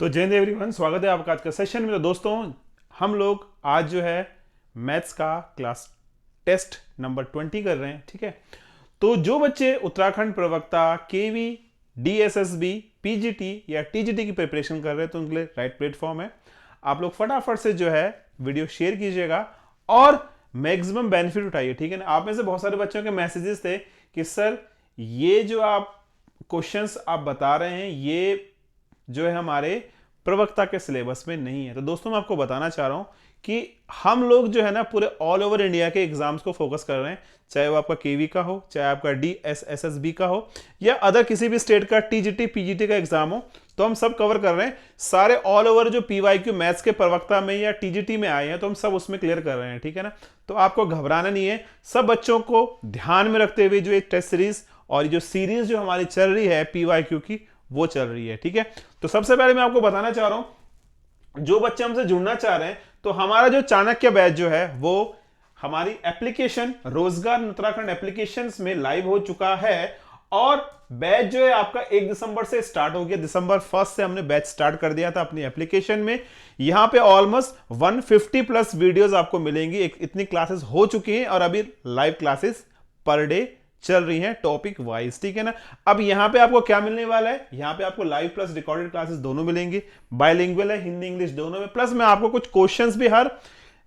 तो जय हिंद एवरीवन, स्वागत है आपका आज का सेशन में। तो दोस्तों, हम लोग आज जो है मैथ्स का क्लास टेस्ट नंबर 20 कर रहे हैं। ठीक है, तो जो बच्चे उत्तराखंड प्रवक्ता, केवी, डीएसएसबी, पीजीटी या टीजीटी की प्रिपरेशन कर रहे हैं तो उनके लिए राइट प्लेटफॉर्म है। आप लोग फटाफट से जो है वीडियो शेयर कीजिएगा और मैक्सिमम बेनिफिट उठाइए। ठीक है ना। आप में से बहुत सारे बच्चों के मैसेजेस थे कि सर ये जो आप क्वेश्चंस आप बता रहे हैं ये जो है हमारे प्रवक्ता के सिलेबस में नहीं है। तो दोस्तों, मैं आपको बताना चाह रहा हूं कि हम लोग जो है ना पूरे ऑल ओवर इंडिया के एग्जाम्स को फोकस कर रहे हैं, चाहे वो आपका केवी का हो, चाहे आपका डीएसएसबी का हो या अदर किसी भी स्टेट का टीजीटी पीजीटी का एग्जाम हो, तो हम सब कवर कर रहे हैं। सारे ऑल ओवर जो पीवाईक्यू मैथ्स के प्रवक्ता में या टीजीटी में आए हैं तो हम सब उसमें क्लियर कर रहे हैं। ठीक है ना। तो आपको घबराना नहीं है। सब बच्चों को ध्यान में रखते हुए जो एक टेस्ट सीरीज और जो सीरीज जो हमारी चल रही है पीवाईक्यू की, वो चल रही है। ठीक है, तो सबसे पहले मैं आपको बताना चाह रहा हूं, जो बच्चे हमसे जुड़ना चाह रहे हैं तो हमारा जो चाणक्य बैच जो है वो हमारी एप्लीकेशन रोजगार उत्तराखंड एप्लीकेशंस में लाइव हो चुका है। और बैच जो है आपका 1 दिसंबर से स्टार्ट हो गया। दिसंबर 1 से हमने बैच स्टार्ट कर दिया था अपनी एप्लीकेशन में। यहां पे ऑलमोस्ट 150 प्लस वीडियोस आपको मिलेंगी। इतनी क्लासेस हो चुकी हैं और अभी लाइव क्लासेस पर डे चल रही हैं टॉपिक वाइज। ठीक है ना। अब यहां पे आपको क्या मिलने वाला है, यहां पे आपको लाइव प्लस रिकॉर्डेड क्लासेस दोनों मिलेंगी। बायलिंगुअल है, हिंदी इंग्लिश दोनों में। प्लस मैं आपको कुछ क्वेश्चंस भी हर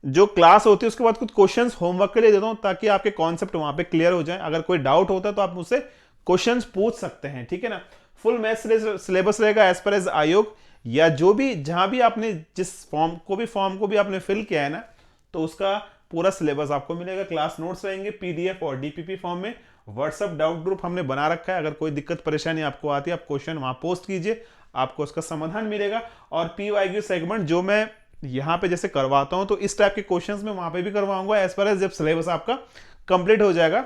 जो क्लास होती है उसके बाद कुछ क्वेश्चंस होमवर्क के लिए देता हूं ताकि आपके कॉन्सेप्ट वहां पे क्लियर हो जाए। अगर कोई डाउट होता है तो आप मुझसे क्वेश्चंस पूछ सकते हैं। ठीक है ना। फुल मैथ्स सिलेबस रहेगा एज पर एज आयोग, या जो भी जहां भी आपने जिस फॉर्म को भी आपने फिल किया है ना, तो उसका पूरा सिलेबस आपको मिलेगा। क्लास नोट्स रहेंगे पीडीएफ और डीपीपी फॉर्म में। व्हाट्सएप डाउट ग्रुप हमने बना रखा है। अगर कोई दिक्कत परेशानी आपको आती है आप क्वेश्चन वहां पोस्ट कीजिए, आपको उसका समाधान मिलेगा। और पीवाईक्यू सेगमेंट जो मैं यहां पे जैसे करवाता हूं तो इस टाइप के क्वेश्चंस मैं वहां पे भी करवाऊंगा एज पर एज जब सिलेबस आपका कंप्लीट हो जाएगा।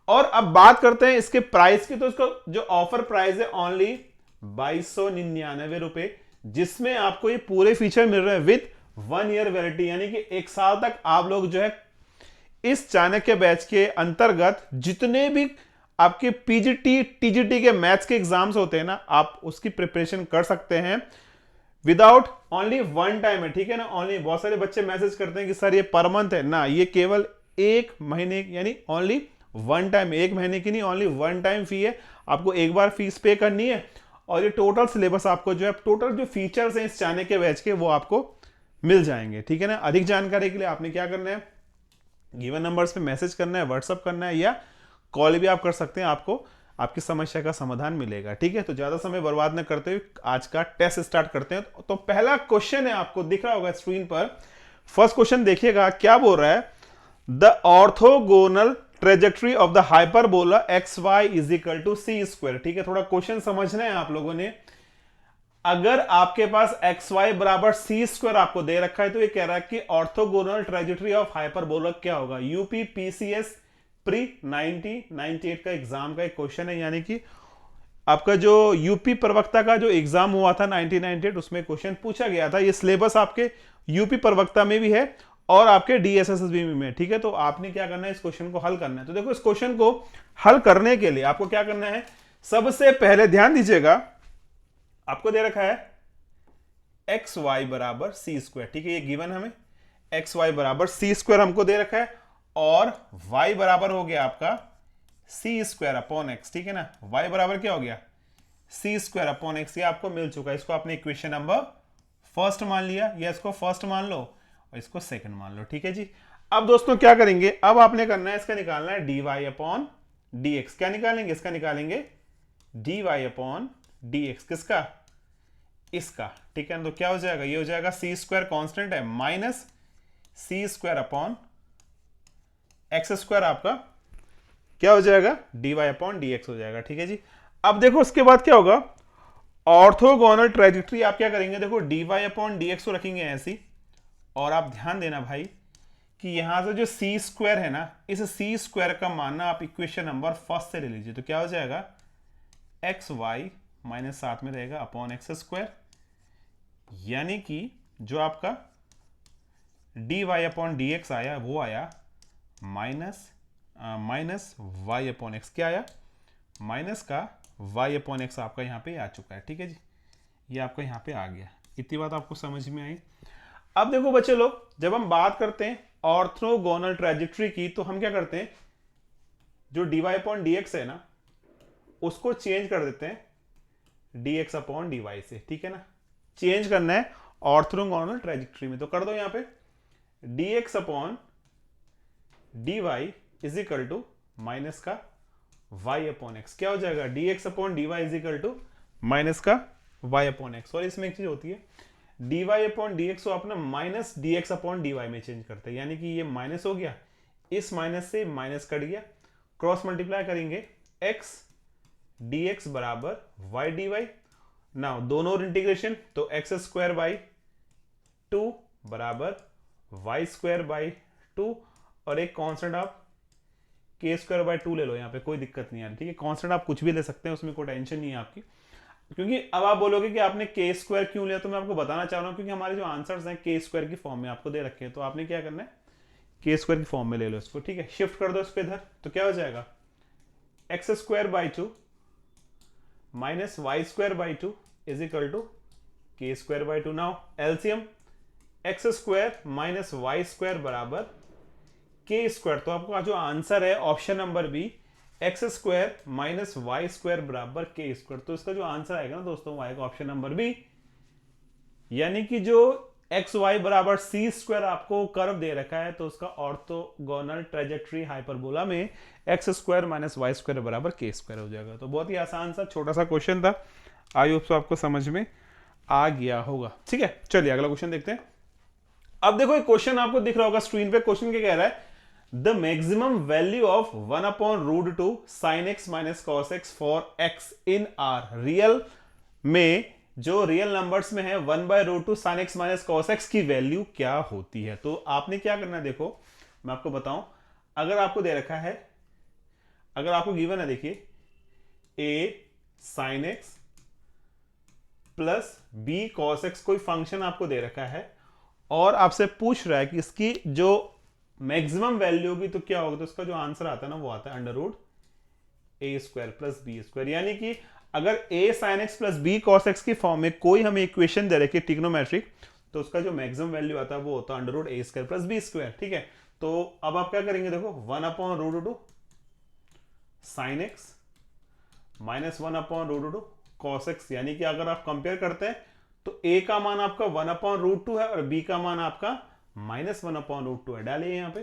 और अब बात करते हैं इसके प्राइस की। तो इसका जो ऑफर प्राइस है ओनली 2299 रुपए, जिसमें आपको ये पूरे फीचर मिल रहे हैं विद 1 ईयर वैलिडिटी, यानी कि 1 साल तक आप लोग जो है इस चाणक्य बैच के अंतर्गत जितने भी आपके पीजीटी टीजीटी के मैथ्स के एग्जाम्स होते हैं ना, आप उसकी प्रिपरेशन कर सकते हैं विदाउट ओनली वन टाइम है। ठीक है ना। ओनली बहुत सारे बच्चे मैसेज करते हैं कि सर ये पर मंथ है ना, ये केवल 1 महीने यानी ओनली वन टाइम, 1 महीने की नहीं, ओनली वन टाइम फी है। आपको एक बार फीस पे करनी है और ये टोटल सिलेबस आपको जो है टोटल जो फीचर्स हैं इस चाणक्य बैच के वो आपको मिल जाएंगे। ठीक है ना। अधिक जानकारी के लिए आपने क्या करना है, गिवन नंबर्स पे मैसेज करना है, व्हाट्सअप करना है या कॉल भी आप कर सकते हैं। आपको आपकी समस्या का समाधान मिलेगा। ठीक है, तो ज्यादा समय बर्बाद न करते हुए आज का टेस्ट स्टार्ट करते हैं। तो पहला क्वेश्चन है, आपको दिख रहा होगा स्क्रीन पर। फर्स्ट क्वेश्चन देखिएगा क्या बोल रहा है। The orthogonal trajectory of the hyperbola x y is equal to c square. ठीक है, थोड़ा क्वेश्चन समझना है आप लोगों ने। अगर आपके पास एक्स वाई बराबर सी स्क्वायर आपको दे रखा है तो ये कह रहा है कि ऑर्थोगोनल ट्रेजेक्ट्री ऑफ हाइपरबोला क्या होगा। यूपी पीसीएस प्री 1998 का एग्जाम का एक क्वेश्चन है, यानी कि आपका जो यूपी प्रवक्ता का जो एग्जाम हुआ था 1998 उसमें क्वेश्चन पूछा गया था। ये सिलेबस आपके यूपी प्रवक्ता में भी है और आपके डीएसएसबी में। ठीक है, तो आपने क्या करना है, इस क्वेश्चन को हल करना है। तो देखो, इस क्वेश्चन को हल करने के लिए आपको क्या करना है, सबसे पहले ध्यान दीजिएगा, आपको दे रखा है एक्स वाई बराबर सी स्क्वायर। ठीक है, ये गिवन हमें एक्स वाई बराबर सी स्क्वायर हमको दे रखा है और y बराबर हो गया आपका सी स्क्वायर अपॉन एक्स। ठीक है ना। y बराबर क्या हो गया, सी स्क्वायर अपॉन एक्स। ये आपको मिल चुका है। इसको आपने इक्वेशन नंबर फर्स्ट मान लिया, या इसको फर्स्ट मान लो और इसको सेकंड मान लो। ठीक है जी। अब दोस्तों क्या करेंगे, अब आपने करना है इसका निकालना है d y upon d x. क्या निकालेंगे, इसका निकालेंगे d y upon d x. किसका, इसका। ठीक है, तो क्या हो जाएगा, ये हो जाएगा सी स्क्वायर कॉन्स्टेंट है minus c square upon x square, आपका क्या हो जाएगा, d y upon d x हो जाएगा। ठीक है जी। अब देखो उसके बाद क्या होगा, ऑर्थोगोनल ट्रेजेक्ट्री आप क्या करेंगे, देखो d y upon d x को रखेंगे ऐसी। और आप ध्यान देना भाई कि यहां से जो सी स्क्वायर है ना, इस सी स्क्वायर का मानना आप इक्वेशन नंबर फर्स्ट से ले लीजिए। तो क्या हो जाएगा, एक्स वाई माइनस साथ में रहेगा अपॉन एक्स स्क्वायर, यानी कि जो आपका d y upon d x आया वो आया माइनस वाई अपॉन एक्स। क्या आया, माइनस का वाई अपॉन एक्स आपका यहां पे आ चुका है। ठीक है जी, ये आपका यहां पे आ गया। इतनी बात आपको समझ में आई। अब देखो बच्चे लोग, जब हम बात करते हैं ऑर्थोगोनल ट्रेजेक्टरी की, तो हम क्या करते हैं, जो dy अपॉन dx है ना, उसको चेंज कर देते हैं dx अपॉन dy से, ठीक है ना। चेंज करना है ऑर्थोगोनल ट्रेजेक्टरी में, तो कर दो यहां पे dx upon dy is equal to minus का y अपॉन एक्स। क्या हो जाएगा, dx upon dy is equal to minus का y अपॉन एक्स। और इसमें एक चीज होती है, dy अपॉन dx को अपना माइनस dx अपॉन dy में चेंज करते हैं, यानी कि ये माइनस हो गया, इस माइनस से माइनस कट गया, क्रॉस मल्टीप्लाई करेंगे x dx बराबर y dy। नाउ दोनों और इंटीग्रेशन, तो एक्स स्क्वायर बाई 2 बराबर वाई स्क्वायर बाई 2, और एक कांस्टेंट आप के स्क्वायर बाई 2 ले लो, यहाँ पे कोई दिक्कत नहीं है, ठीक है। कांस्टेंट आप कुछ भी ले सकते हैं, उसमें कोई टेंशन नहीं है आपकी। क्योंकि अब आप बोलोगे कि आपने के स्क्वायर क्यों लिया, तो मैं आपको बताना चाह रहा हूँ क्योंकि हमारे जो आंसर्स हैं के स्क्वायर की फॉर्म में आपको दे रखे हैं, तो आपने क्या करना है, के स्क्वायर की फॉर्म में ले लो इसको, ठीक है। शिफ्ट कर दो इसको इधर, तो क्या हो जाएगा, x square by 2 minus y square by 2 is equal to k square by 2। Now LCM, x square minus y square बराबर के स्क्वायर, तो आपका जो आंसर है option number B, x square minus y square बराबर के स्क्वायर। तो इसका जो आंसर आएगा ना दोस्तों, वो आएगा ऑप्शन नंबर बी, यानी कि जो एक्स वाई बराबर सी स्क्वायर आपको कर्व दे रखा है, तो उसका ऑर्थोगोनल ट्रेजेक्टरी हाइपरबोला में x square minus y square बराबर के स्क्वायर हो जाएगा। तो बहुत ही आसान सा छोटा सा क्वेश्चन था, आई होप सो आपको समझ में आ गया होगा, ठीक है। चलिए अगला क्वेश्चन देखते हैं। अब देखो एक क्वेश्चन आपको दिख रहा होगा स्क्रीन पे, क्वेश्चन क्या कह रहा है, the maximum value of 1 upon root 2 sine x minus cos x for x in R real में, जो रियल नंबर्स में है 1 by root 2 sine x minus cos x की वैल्यू क्या होती है। तो आपने क्या करना है, देखो मैं आपको बताऊं, अगर आपको दे रखा है, अगर आपको गिवन है, देखिए a sine x plus b cos x, कोई फंक्शन आपको दे रखा है और आपसे पूछ रहा है कि इसकी जो मैक्सिमम वैल्यू होगी तो क्या होगा, तो इसका जो आंसर आता है ना, वो आता है under root a square plus b square. यानी कि अगर a sine x plus b cos x की फॉर्म में कोई हमें इक्वेशन दे रखी है ट्रिग्नोमेट्रिक, तो उसका जो मैक्सिमम वैल्यू आता है वो होता है under root a square plus b square, ठीक है। तो अब आप क्या करेंगे, देखो 1 upon root 2 sine x minus 1 upon root 2 cos x, यानी कि अगर आप कंपेयर करते हैं तो ए का मान आपका 1 अपॉन रूट 2 है और बी का मान आपका माइनस 1 अपॉन रूट 2 है। डालिए यहां पे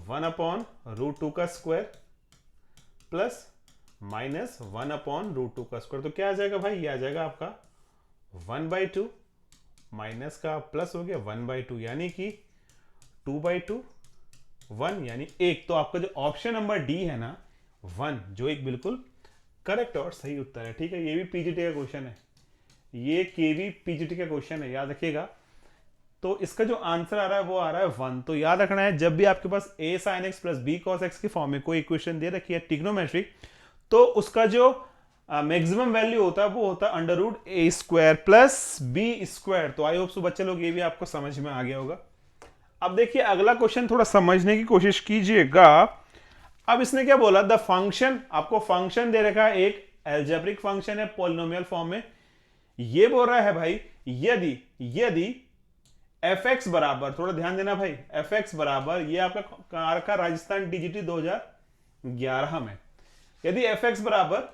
1 अपॉन रूट 2 का square plus minus 1 upon root 2 का स्क्वायर, तो क्या आ जाएगा भाई, ये आ जाएगा आपका 1 बाई 2 माइनस का प्लस हो गया 1 बाई 2, यानी कि 2 बाई 2 1, यानी 1। तो आपका जो ऑप्शन नंबर डी है ना 1, जो एक बिल्कुल करेक्ट और सही उत्तर है, ठीक है। ये भी पीजीटी का क्वेश्चन है, ये केवी पीजीटी का क्वेश्चन है, याद रखिएगा। तो इसका जो आंसर आ रहा है वो आ रहा है 1। तो याद रखना है, जब भी आपके पास a sine x plus b cos x की फॉर्म में कोई इक्वेशन दे रखी है ट्रिग्नोमेट्रिक, तो उसका जो मैक्सिमम वैल्यू होता है वो होता है under root a square plus b square. तो आई होप सो बच्चे लोग ये भी आपको समझ में आ गया होगा। अब देखिए अगला क्वेश्चन थोड़ा समझने की कोशिश कीजिएगा। अब इसने क्या बोला, द फंक्शन, आपको फंक्शन दे रखा है, एक एल्जेब्रिक फंक्शन है पॉलिनोमियल फॉर्म में। ये बोल रहा है भाई यदि एफ एक्स बराबर, थोड़ा ध्यान देना भाई, एफ एक्स बराबर, ये आपका कार का राजस्थान डीजीटी 2011 में, यदि एफ एक्स बराबर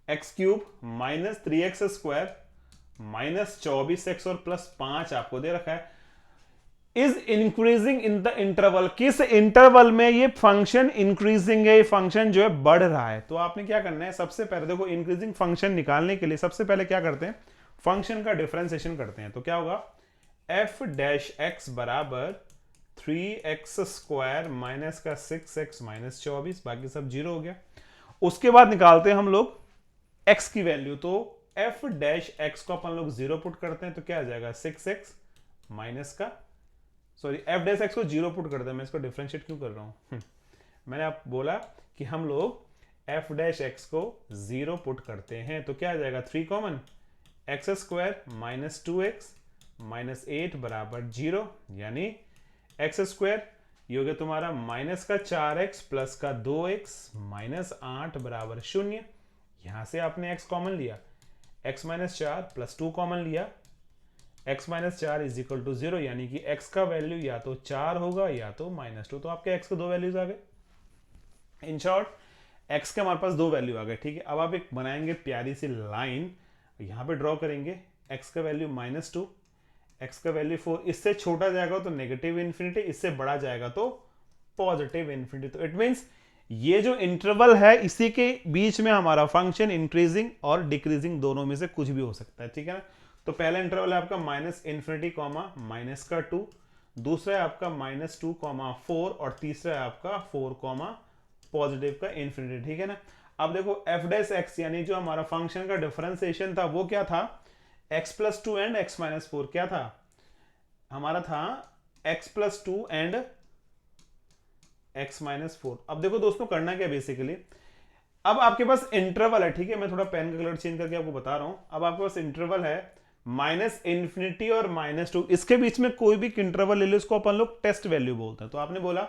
x cube minus 3x square minus 24x और प्लस 5 आपको दे रखा है, is increasing in the interval, किस इंटरवल में ये फंक्शन इंक्रीजिंग है, ये फंक्शन जो है बढ़ रहा है। तो आपने क्या करना है, सबसे पहले देखो इंक्रीजिंग फंक्शन निकालने के लिए सबसे पहले क्या करते हैं, फंक्शन का डिफरेंशिएशन करते हैं। तो क्या होगा, एफ डैश एक्स बराबर 3x स्क्वायर माइनस का 6x माइनस 24, बाकी सब जीरो हो गया। उसके बाद निकालते हैं हम लोग x की वैल्यू, तो एफ डैश एक्स को अपन लोग जीरो पुट करते हैं, तो क्या आ जाएगा 6x माइनस का, सॉरी एफ डैश एक्स को जीरो पुट करते हैं, मैं इसको डिफरेंशिएट क्यों कर रहा हूं, मैंने आप बोला कि हम लोग एफ डैश एक्स को जीरो पुट करते हैं, तो क्या आ जाएगा 3 common, x square minus 2x minus 8 बराबर 0, यानी एक्स स्क्वायर ये हो गया तुम्हारा माइनस का 4x प्लस का 2x माइनस 8 बराबर 0। यहां से आपने x कॉमन लिया, x माइनस 4 प्लस 2 कॉमन लिया, x minus 4 is equal to 0, यानी कि x का वैल्यू या तो 4 होगा या तो -2। तो आपके x के दो वैल्यूज आ गए। इन शॉर्ट x के हमारे पास दो वैल्यू आ गए, ठीक है। अब आप एक बनाएंगे प्यारी सी लाइन, यहां पे ड्रॉ करेंगे, x का वैल्यू -2, x का वैल्यू 4, इससे छोटा जाएगा तो नेगेटिव इन्फिनिटी, इससे बड़ा जाएगा तो पॉजिटिव इन्फिनिटी। तो इट मींस ये जो इंटरवल है इसी के बीच में हमारा फंक्शन इंक्रीजिंग और डिक्रीजिंग दोनों में से कुछ भी हो सकता है, ठीक है ना। तो पहला इंटरवल है आपका -इन्फिनिटी -2, दूसरा है आपका -2, 4 और तीसरा है आपका 4, पॉजिटिव का इन्फिनिटी, ठीक है ना। अब देखो f डैश x यानी जो हमारा फंक्शन का डिफरेंशिएशन था वो क्या था, x plus 2 and x minus 4, क्या था हमारा, था x plus 2 and x minus 4। अब देखो दोस्तों करना क्या बेसिकली, अब आपके पास इंटरवल है, ठीक है, मैं थोड़ा पेन का कलर चेंज करके आपको बता रहा हूं। अब आपके पास इंटरवल है -इन्फिनिटी और -2, इसके बीच में कोई भी इंटरवल ले लो, इसको अपन लोग टेस्ट वैल्यू बोलते हैं। तो आपने बोला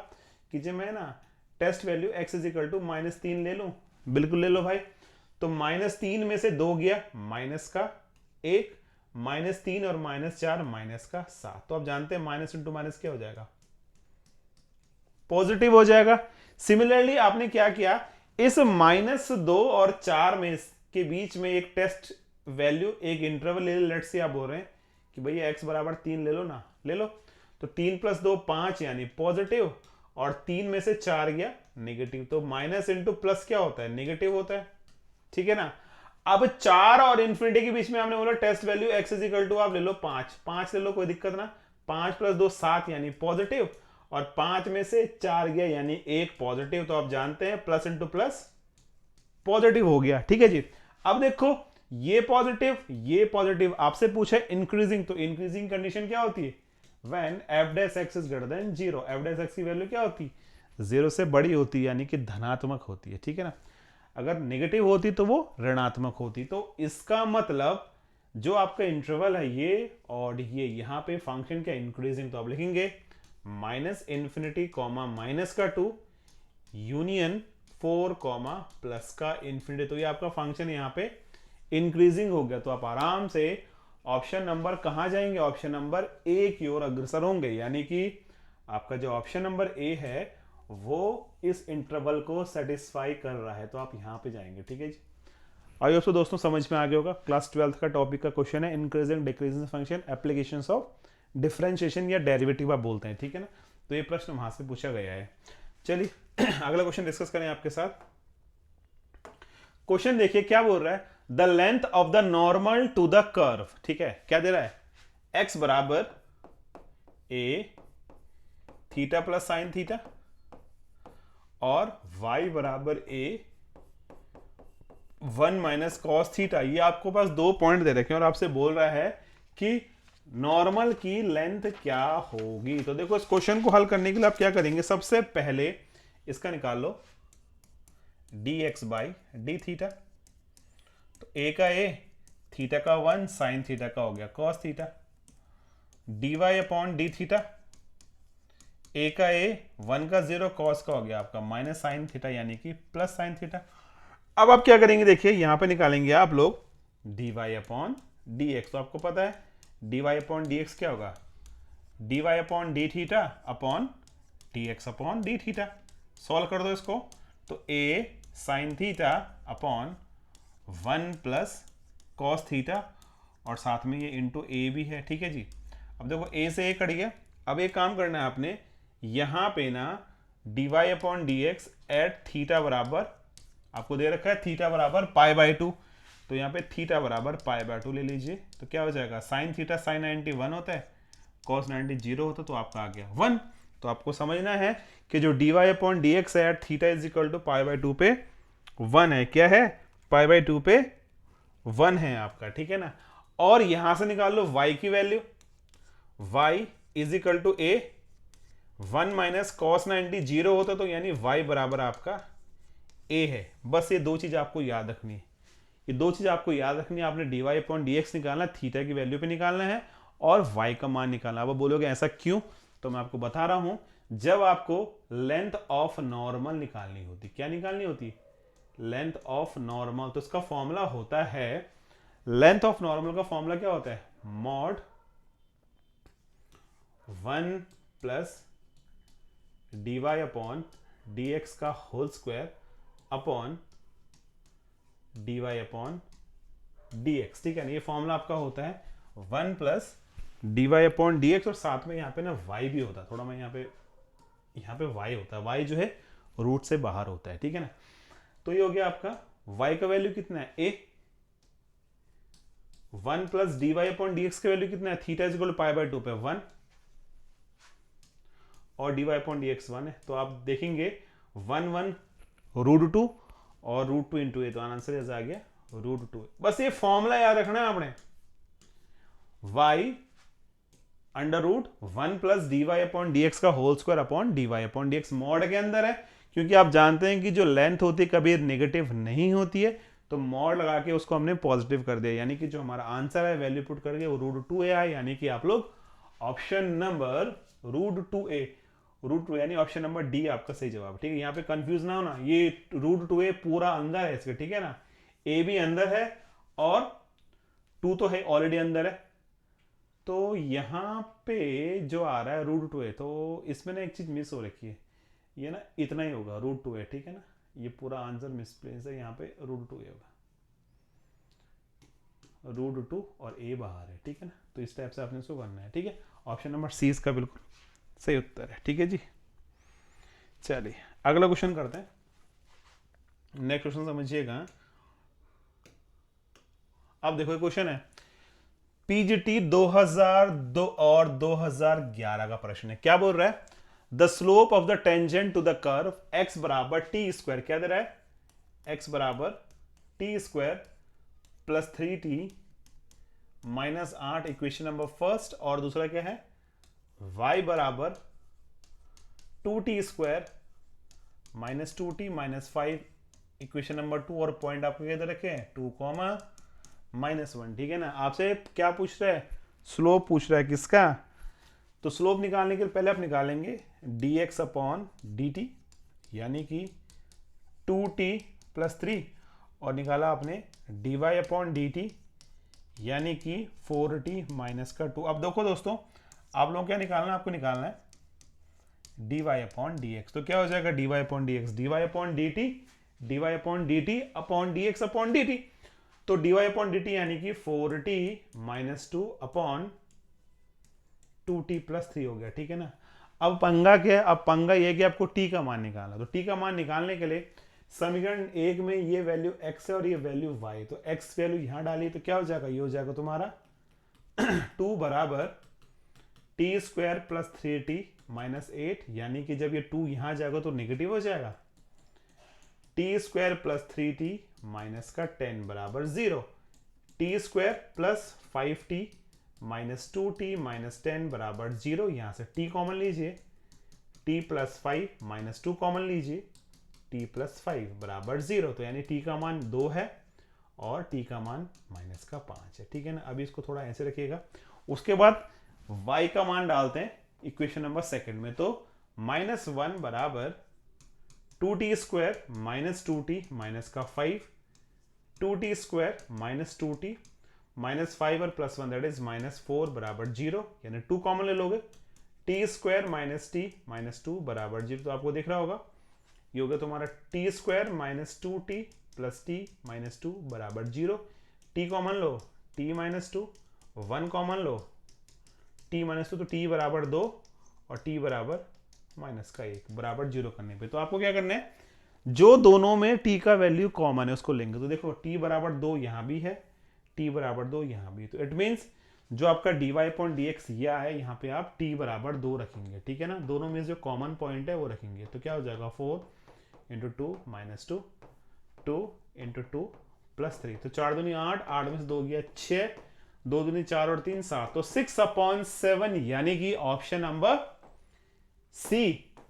कि जब मैं ना test value x is equal to -3 ले लूं, बिल्कुल ले लो भाई। तो -3 में से 2 गया, -1, -3 और -4 -7। तो आप जानते हैं माइनस इंटू माइनस क्या हो जाएगा, पॉजिटिव हो जाएगा। सिमिलरली आपने क्या किया, इस -2 और 4 में के बीच में एक टेस्ट वैल्यू, एक इंटरवल ले लो। लेट्स से आप बोल रहे हैं कि भैया x बराबर 3 ले लो ना, ले लो। तो 3 + 2 5 यानी पॉजिटिव, और 3 में से 4 गया नेगेटिव। तो माइनस इंटू प्लस क्या होता है, नेगेटिव होता है, ठीक है ना। अब 4 और इन्फिनिटी के बीच में हमने बोला test value x is equal to आप ले लो 5 ले लो, कोई दिक्कत ना। 5 + 2 7 यानी पॉजिटिव, और 5 में से 4 गया यानी 1 पॉजिटिव। तो आप जानते हैं प्लस इंटू प्लस पॉजिटिव हो गया, ठीक है जी। अब देखो ये पॉजिटिव आपसे पूछा इंक्रीजिंग, तो इंक्रीजिंग कंडीशन क्या होती है, when f dash x is greater than 0, f dash x की वैल्यू क्या होती है, 0 से बड़ी होती है, यानी कि धनात्मक होती है, ठीक है ना। अगर नेगेटिव होती तो वो ऋणात्मक होती। तो इसका मतलब जो आपका इंटरवल है ये और ये, यहाँ पे फंक्शन क्या इंक्रीजिंग, तो आप लिखेंगे -इन्फिनिटी -2 यूनियन 4, +इन्फिनिटी। तो ये आपका फंक्शन यहाँ पे इंक्रीजिंग हो गया। तो आप आराम से ऑप्शन नंबर कहां जाएंगे, ऑप्शन नंबर ए की ओर अग्रसर होंगे, यानी कि आपका जो ऑप्शन नंबर ए है वो इस इंटरवल को सेटिस्फाई कर रहा है। तो आप यहां पे जाएंगे, ठीक है जी। आई होप सो दोस्तों समझ में आ गया होगा। क्लास 12 का टॉपिक का क्वेश्चन है increasing decreasing function applications of differentiation या डेरिवेटिव आप बोलते हैं, ठीक है ना। तो ये प्रश्न वहां से पूछा गया है। चलिए अगला क्वेश्चन डिस्कस करें आपके साथ। क्वेश्चन देखिए क्या बोल रहा है, the length of the normal to the curve, ठीक है, क्या दे रहा है, x बराबर a theta plus sine theta और y बराबर a 1 माइनस कॉस थीटा। ये आपको पास 2 पॉइंट दे रखे हैं और आपसे बोल रहा है कि नॉर्मल की लेंथ क्या होगी। तो देखो इस क्वेश्चन को हल करने के लिए आप क्या करेंगे, सबसे पहले इसका निकाल लो dx बाई डी थीटा। तो a का a, थीटा का 1, साइन थीटा का हो गया cos theta, dy upon D theta, a का a, 1 का 0, कॉस का हो गया आपका माइनस साइन थीटा यानी कि प्लस साइन थीटा। अब आप क्या करेंगे, देखिए यहां पे निकालेंगे आप लोग dy अपॉन dx। तो आपको पता है dy अपॉन dx क्या होगा, dy upon D theta upon dx upon D theta. Solve कर दो इसको, तो a sine theta upon 1 plus cos theta और साथ में ये इंटू ए भी है, ठीक है जी। अब देखो a से a कट गया। अब एक काम करना है आपने, यहां पे ना dy upon d x at theta बराबर आपको दे रखा है थीटा बराबर π/2। तो यहाँ पे थीटा बराबर π/2 ले लीजिए। तो क्या हो जाएगा, साइन थीटा साइन 90 1 होता है, कॉस 90 0 होता है, तो आपका आ गया 1। तो आपको समझना है कि जो dy upon d x at theta is equal to π/2 पे 1 है, क्या है, π/2 पे 1 है आपका, ठीक है ना। और यहां से निकाल लो y की value, y is equal to a 1 minus cos 90 0 होता तो यानी y बराबर आपका a है। बस ये 2 चीज आपको याद रखनी है, ये 2 चीज आपको याद रखनी है। आपने dy अपॉन dx निकालना, थीटा की वैल्यू पे निकालना है और y का मान निकालना। अब बोलोगे ऐसा क्यों, तो मैं आपको बता रहा हूं, जब आपको लेंथ ऑफ नॉर्मल निकालनी होती, क्या निकालनी होती, लेंथ ऑफ नॉर्मल, तो इसका फॉर्मूला होता है लेंथ ऑफ नॉर्मल का फॉर्मूला क्या होता है, mod 1 plus dy upon dx का whole square upon dy upon dx, ठीक है ना। ये फॉर्मूला आपका होता है 1 प्लस dy अपॉन dx, और साथ में यहाँ पे ना y भी होता है, थोड़ा मैं यहाँ पे y होता है, y जो है रूट से बाहर होता है, ठीक है ना। तो ये हो गया आपका y का वैल्यू कितना है a, 1 plus dy upon dx का वैल्यू कितना है, theta is equal to pi by 2 पे 1, और dy अपॉन dx 1 है। तो आप देखेंगे 1 रूट 2 और रूट 2 इंटू ए, तो आंसर ऐसा आ गया रूट 2। बस ये फॉर्मूला याद रखना है आपने, y under root 1 plus dy upon dx का whole square upon dy upon dx mod के अंदर है, क्योंकि आप जानते हैं कि जो लेंथ होती है कभी नेगेटिव नहीं होती है, तो मॉड लगा के उसको हमने पॉजिटिव कर दिया, यानी कि जो हमारा आंसर है वैल्यू पुट करके वो रूट 2a आए, यानी कि आप लोग ऑप्शन नंबर रूट 2 यानी ऑप्शन नंबर डी आपका सही जवाब, ठीक है। यहाँ पे कंफ्यूज ना होना, ये रूट 2a पूरा अंदर है इसके, ठीक है ना, a भी अंदर है और 2 तो है ऑलरेडी अंदर है, तो यहाँ पे जो आ रहा है रूट 2a, तो इसमें ना एक चीज मिस हो रखी है, ये ना इतना ही होगा रूट 2a, ठीक है ना, ये पूरा आंसर मिसप्लेस है, यहाँ पे रूट 2a होगा, रूट 2 और a बाहर है, ठीक है ना। तो इस टाइप से आपने इसको करना है, ठीक है। ऑप्शन नंबर सी इसका बिल्कुल सही उत्तर है, ठीक है जी। चलिए अगला क्वेश्चन करते हैं, नेक्स्ट क्वेश्चन समझिएगा। अब देखो क्वेश्चन है पीजीटी 2002 और 2011 का प्रश्न है, क्या बोल रहा है, the slope of the tangent to the curve x बराबर टी स्क्वायर, क्या दे रहा है, x बराबर t square plus 3t minus 8, equation number first, और दूसरा क्या है y बराबर 2t square minus 2t minus 5, equation number 2, और पॉइंट आपको क्या रखे हैं 2, -1, ठीक है ना। आपसे क्या पूछ रहा है, स्लोप पूछ रहा है किसका, तो स्लोप निकालने के लिए पहले आप निकालेंगे dx अपॉन dt, यानी कि 2t प्लस 3, और निकाला आपने dy अपॉन dt, यानी कि 4t माइनस का 2। अब देखो दोस्तों, आप लोग क्या निकालना है, आपको निकालना है dy अपॉन dx, तो क्या हो जाएगा dy upon dx, dy upon dt upon dx upon dt, तो dy अपॉन dt यानी कि 4t minus 2 upon 2t plus 3 हो गया, ठीक है ना। अब पंगा क्या है, अब पंगा ये है कि आपको t का मान निकालना, तो t का मान निकालने के लिए समीकरण 1 में ये वैल्यू x है और ये वैल्यू y, तो x वैल्यू यहां डाली तो क्या हो जाएगा, ये हो जाएगा तुम्हारा 2 बराबर t square plus 3t minus 8, यानी कि जब ये 2 यहां जाएगा तो नेगेटिव हो जाएगा, T square plus 3t minus का 10 बराबर 0, T square plus 5t minus 2t minus 10 बराबर 0, यहां से t कॉमन लीजिए, t प्लस 5 माइनस 2 कॉमन लीजिए, t प्लस 5 बराबर 0, तो यानी t का मान 2 है और t का मान माइनस का 5 है, ठीक है ना। अभी इसको थोड़ा ऐसे रखिएगा, उसके बाद y का मान डालते हैं इक्वेशन नंबर सेकंड में, तो -1 बराबर 2t square minus 2t minus का 5, 2t square minus 2t minus 5 और प्लस 1 दैट इज -4 बराबर 0, यानी 2 कॉमन ले लोगे, t square minus t minus 2 बराबर 0, तो आपको दिख रहा होगा ये होगा तुम्हारा t square minus 2t plus t minus 2 बराबर 0, t कॉमन लो, t माइनस 2, 1 कॉमन लो, t माइनस 2, तो t बराबर 2 और t बराबर माइनस का 1 बराबर 0 करने पे, तो आपको क्या करना है, जो दोनों में t का वैल्यू कॉमन है उसको लेंगे, तो देखो t बराबर 2 यहां भी है, t बराबर 2 यहां भी, तो इट मीन्स जो आपका dy अपॉन dx ये है, यहाँ पे आप t बराबर 2 रखेंगे, ठीक है ना, दोनों में जो कॉमन पॉइंट है वो रखेंगे, तो क्या हो जाएगा 4 इंटू 2 माइनस 2, 2 इंटू 2 प्लस 3, तो 4 दूनी 8, 8 में से 2 गया 6, 2 दूनी 4 और 3 7, तो 6/7, यानी कि ऑप्शन नंबर सी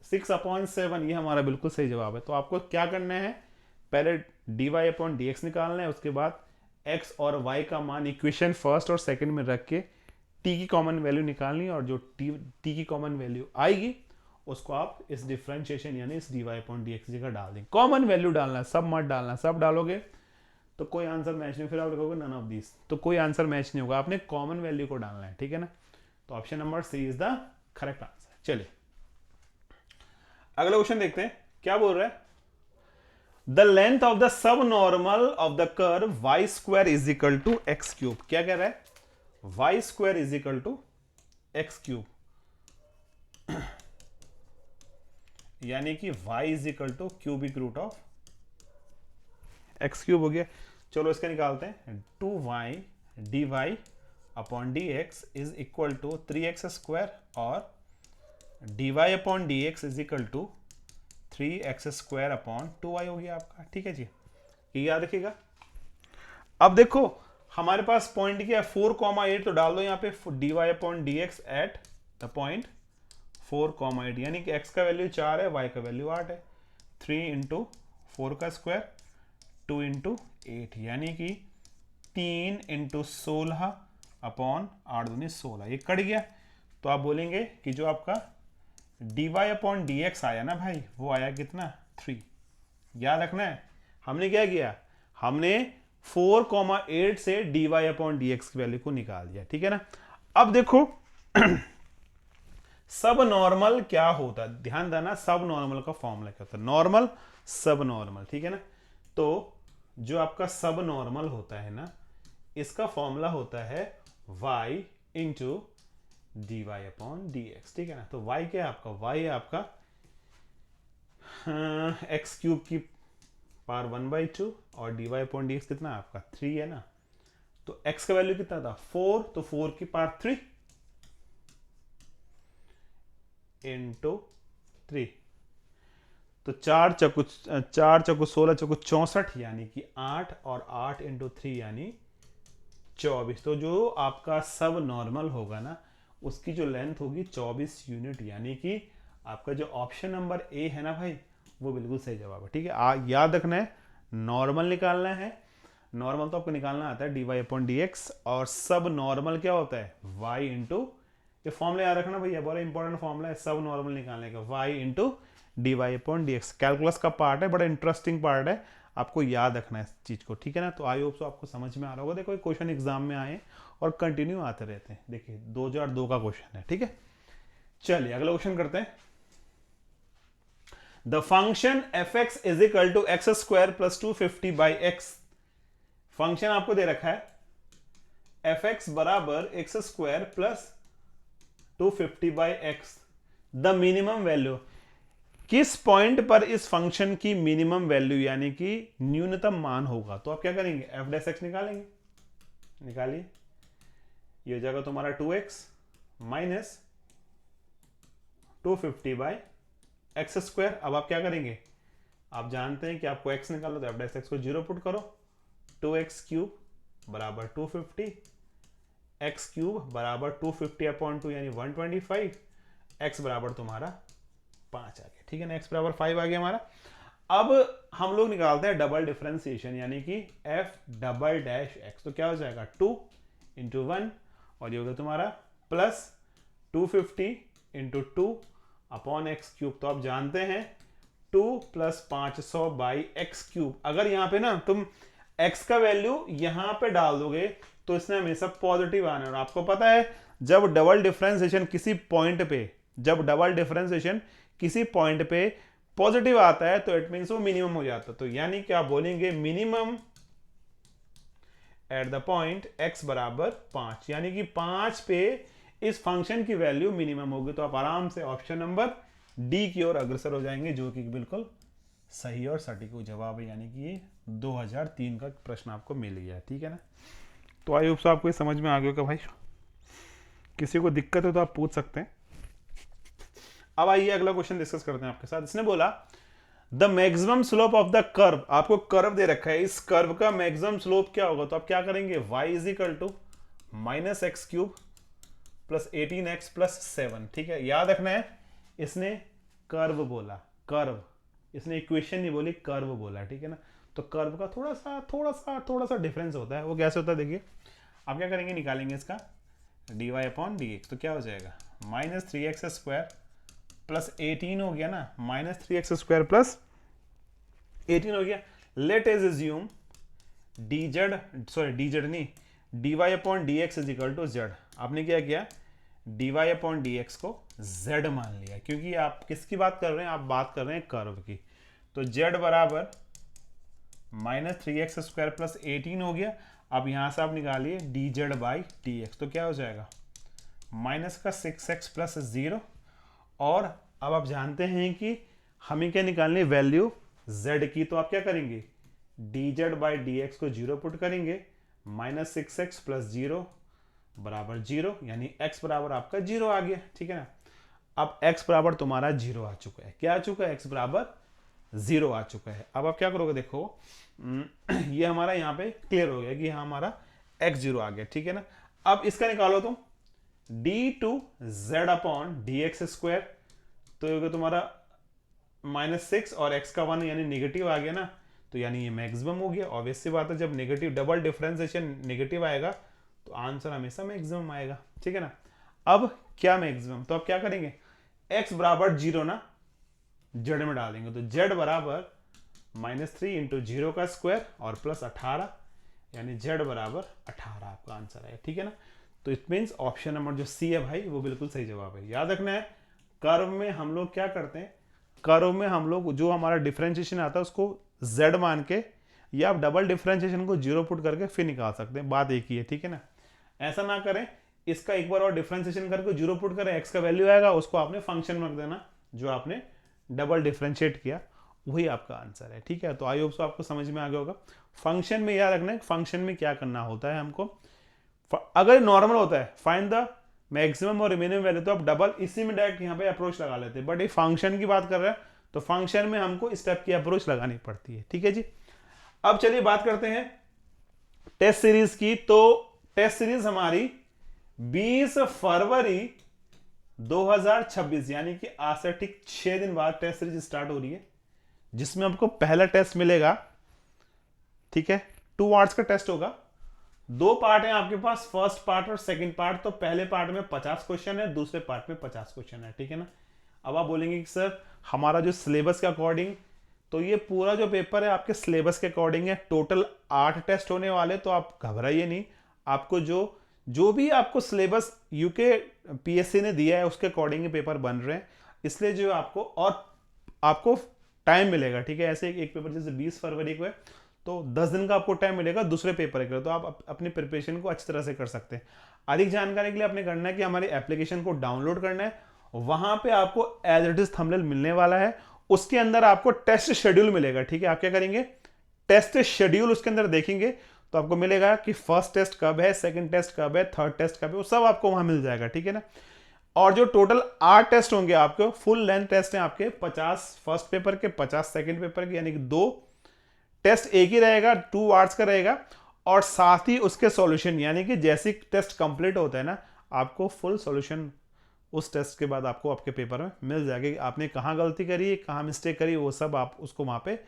6/7 ये हमारा बिल्कुल सही जवाब है। तो आपको क्या करना है, पहले dy अपॉन dx निकालना है, उसके बाद x और y का मान इक्वेशन फर्स्ट और सेकंड में रख के t की कॉमन वैल्यू निकालनी है, और जो t की कॉमन वैल्यू आएगी उसको आप इस डिफरेंशिएशन यानी इस dy अपॉन dx जगह डाल देंगे, कॉमन वैल्यू डालना है, सब मत डालना, सब डालोगे तो कोई आंसर मैच नहीं, फिर आप लिखोगे नन ऑफ दिस, तो कोई आंसर मैच नहीं होगा, आपने कॉमन वैल्यू को डालना है, ठीक है ना। तो option number c is the correct answer. चलिए अगला क्वेश्चन देखते हैं क्या बोल रहा है। The length of the sub normal of the curve y square is equal to x cube. क्या कह रहा है, y square is equal to x cube, यानी कि y is equal to cubic root of x cube हो गया। चलो इसका निकालते हैं, 2y dy upon d x is equal to 3x square और dy upon d x is equal to 3x square upon 2y हो गया आपका, ठीक है जी। ये याद रखिएगा। अब देखो हमारे पास पॉइंट क्या है 4,8, तो डाल दो यहाँ पे dy upon d x at the point 4,8, यानी कि x का वैल्यू 4 है, y का वैल्यू 8 है। 3 इंटू 4 का स्क्वायर 2 इंटू 8, यानी कि 3 इंटू 16 अपॉन 8 दूनी 16, ये कट गया। तो आप बोलेंगे कि जो आपका dy अपॉन डी एक्स आया ना भाई, वो आया कितना 3। याद रखना है हमने क्या किया, हमने 4,8 से dy अपॉन डी एक्स की वैल्यू को निकाल दिया, ठीक है ना। अब देखो सब नॉर्मल क्या होता है, ध्यान देना, सब नॉर्मल का फॉर्मूला क्या होता है, नॉर्मल सब नॉर्मल, ठीक है ना। तो जो आपका सब नॉर्मल होता है ना, इसका फॉर्मूला होता है y into d y upon d x, ठीक है ना। तो y क्या है आपका, y है आपका एक्स क्यूब की पावर 1/2 और d y upon d x कितना आपका 3 है ना। तो x का वैल्यू कितना था 4, तो 4 की पावर 3 इंटू 3, तो 4 चौकु 16 चौकु 64, यानी कि 8 और 8 इंटू 3 यानी 24। तो जो आपका सब नॉर्मल होगा ना, उसकी जो लेंथ होगी 24 यूनिट, यानी कि आपका जो ऑप्शन नंबर ए है ना भाई, वो बिल्कुल सही जवाब है, ठीक है। याद रखना है नॉर्मल निकालना है, नॉर्मल तो आपको निकालना आता है d y upon d x, और सब नॉर्मल क्या होता है y इंटू, ये फॉर्मूला याद रखना भैया, बड़ा इंपॉर्टेंट फॉर्मूला है सब नॉर्मल निकालने का, y into d y upon d x. Calculus का पार्ट है, बड़ा इंटरेस्टिंग पार्ट है, आपको याद रखना है इस चीज को, ठीक है ना। तो आई होप सो आपको समझ में आ रहा होगा। देखो क्वेश्चन एग्जाम में आए और कंटिन्यू आते रहते हैं, देखिए 2002 का क्वेश्चन है, ठीक है। चलिए अगला क्वेश्चन करते हैं। The function f x is equal to x square plus 250 by x. Function आपको दे रखा है एफ एक्स बराबर x square plus 250 by x. The minimum value, किस पॉइंट पर इस फंक्शन की मिनिमम वैल्यू यानी कि न्यूनतम मान होगा। तो आप क्या करेंगे, एफ डैश एक्स निकालेंगे, निकालिए, ये हो जाएगा तुम्हारा 2x minus 250 by x square. अब आप क्या करेंगे, आप जानते हैं कि आपको x निकालो, तो एफ डैश एक्स को 0 पुट करो, 2x क्यूब बराबर 250, x क्यूब बराबर 250 अपॉन 2 यानी 125, x बराबर तुम्हारा 5 आ गया, ठीक है ना, x बराबर 5 आ गया हमारा। अब हम लोग निकालते हैं डबल डिफरेंशिएशन, यानी कि f डबल डैश x, तो क्या हो जाएगा 2 इंटू 1, और ये होगा तुम्हारा plus 250 into 2 upon x cube. तो आप जानते हैं 2 प्लस 500 बाई एक्स क्यूब। अगर यहाँ पे ना तुम x का वैल्यू यहाँ पे डाल दोगे तो इसने हमेशा पॉजिटिव आना है, और आपको पता है जब डबल डिफरेंशिएशन किसी पॉइंट पे, जब डबल डिफरेंशिएशन किसी पॉइंट पे पॉजिटिव आता है तो इट मींस वो मिनिमम हो जाता है। तो यानी कि आप बोलेंगे minimum at the point x बराबर 5, यानी कि 5 पे इस फंक्शन की वैल्यू मिनिमम होगी। तो आप आराम से ऑप्शन नंबर डी की ओर अग्रसर हो जाएंगे, जो कि बिल्कुल सही और सटीक जवाब है, यानी कि ये 2003 का प्रश्न आपको मिल गया, ठीक है ना। तो आई होप सो आपको ये समझ में आ गया होगा भाई, किसी को दिक्कत है तो आप पूछ सकते हैं। अब आइए अगला क्वेश्चन डिस्कस करते हैं आपके साथ। इसने बोला the maximum slope of the curve, आपको कर्व दे रखा है, इस कर्व का मैक्सिमम स्लोप क्या होगा। तो आप क्या करेंगे, y is equal to minus x cube plus 18x plus 7, ठीक है। याद रखना है इसने कर्व बोला, कर्व, इसने इक्वेशन नहीं बोली, कर्व बोला, ठीक है ना। तो कर्व का थोड़ा सा डिफरेंस होता है, वो कैसे होता है देखिए। आप क्या करेंगे, निकालेंगे इसका d y upon d x, तो क्या हो जाएगा माइनस 3x स्क्वायर प्लस 18 हो गया ना, माइनस 3x स्क्वायर प्लस 18 हो गया। Let is assume d z नहीं, d y upon d x is equal to z. आपने क्या किया, d y upon d x को जेड मान लिया, क्योंकि आप किसकी बात कर रहे हैं, आप बात कर रहे हैं कर्व की। तो जेड बराबर -3x² प्लस 18 हो गया। अब यहां से आप निकालिए D Z by D x, तो क्या हो जाएगा -6x प्लस 0। और अब आप जानते हैं कि हमें क्या निकालनी, वैल्यू z की, तो आप क्या करेंगे, D Z by D x को 0 पुट करेंगे, -6x प्लस 0 बराबर 0, यानी x बराबर आपका 0 आ गया, ठीक है ना। अब x बराबर तुम्हारा 0 आ चुका है, क्या आ चुका है, x बराबर 0 आ चुका है। अब आप क्या करोगे, देखो ये हमारा यहाँ पे क्लियर हो गया कि यहाँ हमारा x 0 आ गया, ठीक है ना। अब इसका निकालो तुम d2z upon d x square, तो ये हो गया तुम्हारा -6 और x का 1 यानी नेगेटिव आ गया ना, तो यानी ये मैक्सिमम हो गया। ऑब्वियस सी बात है, जब नेगेटिव डबल डिफरेंशिएशन नेगेटिव आएगा तो आंसर हमेशा मैक्सिमम आएगा, ठीक है ना। अब क्या मैक्सिमम, तो अब क्या करेंगे, x बराबर 0 ना, जेड में डाल देंगे, तो जेड बराबर -3 इंटू 0 का स्क्वायर और प्लस 18, यानी जेड बराबर 18 आपका आंसर है, ठीक है ना। तो इट मीन्स ऑप्शन नंबर जो सी है भाई, वो बिल्कुल सही जवाब है। याद रखना है, कर्व में हम लोग क्या करते हैं, कर्व में हम लोग जो हमारा डिफरेंशिएशन आता है उसको z मान के, या आप डबल डिफरेंशिएशन को 0 पुट करके फिर निकाल सकते हैं, बात एक ही है, ठीक है ना। ऐसा ना करें, इसका एक बार और डिफरेंशिएशन करके 0 पुट करें, x का वैल्यू आएगा, उसको आपने फंक्शन में रख देना, जो आपने डबल डिफरेंशिएट किया वही आपका आंसर है, ठीक है। तो आई होप सो आपको समझ में आ गया होगा। फंक्शन में याद रखना है, फंक्शन में क्या करना होता है हमको, अगर नॉर्मल होता है फाइंड द मैक्सिमम और रिमेनिंग वैल्यू, तो आप डबल इसी में डायरेक्ट यहाँ पे अप्रोच लगा लेते हैं, बट ये फंक्शन की बात कर रहे हैं तो फंक्शन में हमको स्टेप की अप्रोच लगानी पड़ती है, ठीक है जी। अब चलिए बात करते हैं टेस्ट सीरीज की। तो टेस्ट सीरीज हमारी 20 फरवरी 2026 यानी कि आज से ठीक 6 दिन बाद टेस्ट सीरीज स्टार्ट हो रही है, जिसमें आपको पहला टेस्ट मिलेगा, ठीक है, 2 आवर्स का टेस्ट होगा। 2 पार्ट है आपके पास, फर्स्ट पार्ट और सेकंड पार्ट। तो पहले पार्ट में 50 क्वेश्चन है, दूसरे पार्ट में 50 क्वेश्चन है, ठीक है ना। अब आप बोलेंगे कि सर हमारा जो सिलेबस के अकॉर्डिंग, तो ये पूरा जो पेपर है आपके सिलेबस के अकॉर्डिंग है। टोटल 8 टेस्ट होने वाले, तो आप घबराइए नहीं, आपको जो भी आपको सिलेबस यूके पीएससी ने दिया है उसके अकॉर्डिंग ही पेपर बन रहे हैं, इसलिए जो आपको टाइम मिलेगा, ठीक है। ऐसे एक पेपर जैसे 20 फरवरी को है तो 10 दिन का आपको टाइम मिलेगा दूसरे पेपर के लिए, तो आप अपनी प्रिपरेशन को अच्छी तरह से कर सकते हैं। अधिक जानकारी के लिए आपने करना है कि हमारी एप्लीकेशन को डाउनलोड करना है, वहां पे आपको एज इट इज थंबनेल मिलने वाला है, उसके अंदर आपको टेस्ट शेड्यूल मिलेगा, ठीक है। आप क्या करेंगे, टेस्ट शेड्यूल उसके अंदर देखेंगे तो आपको मिलेगा कि फर्स्ट टेस्ट कब है, सेकंड टेस्ट कब है, थर्ड टेस्ट कब है, वो सब आपको वहां मिल जाएगा, ठीक है ना। और जो टोटल 8 टेस्ट होंगे आपके, फुल लेंथ टेस्ट हैं आपके, 50 फर्स्ट पेपर के, 50 सेकंड पेपर के, यानी कि 2 टेस्ट एक ही रहेगा, 2 आवर्स का रहेगा। और साथ ही उसके सॉल्यूशन, यानी कि जैसे टेस्ट कंप्लीट होता है ना, आपको फुल सॉल्यूशन उस टेस्ट के बाद आपको आपके पेपर में मिल जाएगा कि आपने कहाँ गलती करी, कहाँ मिस्टेक करी, वो सब आप उसको वहाँ पे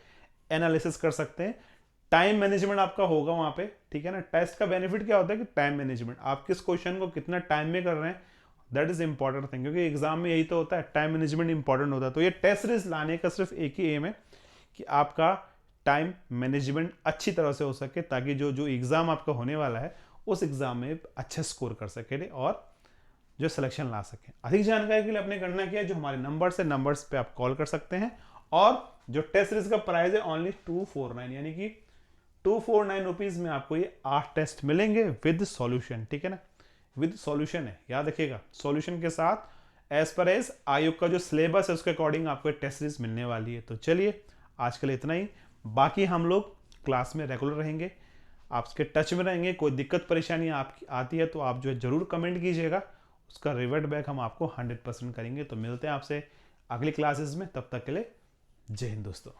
एनालिसिस कर सकते हैं। टाइम मैनेजमेंट आपका होगा वहाँ पे, ठीक है ना। टेस्ट का बेनिफिट क्या होता है कि टाइम मैनेजमेंट, आप किस क्वेश्चन को कितना टाइम में कर रहे हैं, दैट इज इंपॉर्टेंट थिंग, क्योंकि एग्जाम में यही तो होता है, टाइम मैनेजमेंट इंपॉर्टेंट होता है। तो ये टेस्ट सीरीज लाने का सिर्फ एक ही एम है कि आपका टाइम मैनेजमेंट अच्छी तरह से हो सके, ताकि जो एग्जाम आपका होने वाला है उस एग्जाम में अच्छा स्कोर कर सके और जो सिलेक्शन ला सके। अधिक जानकारी के लिए आपने करना क्या है, जो हमारे नंबर्स पे आप कॉल कर सकते हैं। और जो टेस्ट सीरीज का प्राइस है ओनली 249, यानी कि 249 रुपीज में आपको ये 8 टेस्ट मिलेंगे विद सॉल्यूशन, ठीक है ना। विद सॉल्यूशन है, याद रखिएगा, सॉल्यूशन के साथ एज पर एज आयोग का जो सिलेबस है उसके अकॉर्डिंग आपको टेस्ट सीरीज मिलने वाली है। तो चलिए आज के लिए इतना ही, बाकी हम लोग क्लास में रेगुलर रहेंगे, आपके टच में रहेंगे। कोई दिक्कत परेशानी आपकी आती है तो आप जो है जरूर कमेंट कीजिएगा, उसका रिवर्ट बैक हम आपको 100% करेंगे। तो मिलते हैं आपसे अगली क्लासेस में, तब तक के लिए जय हिंद दोस्तों।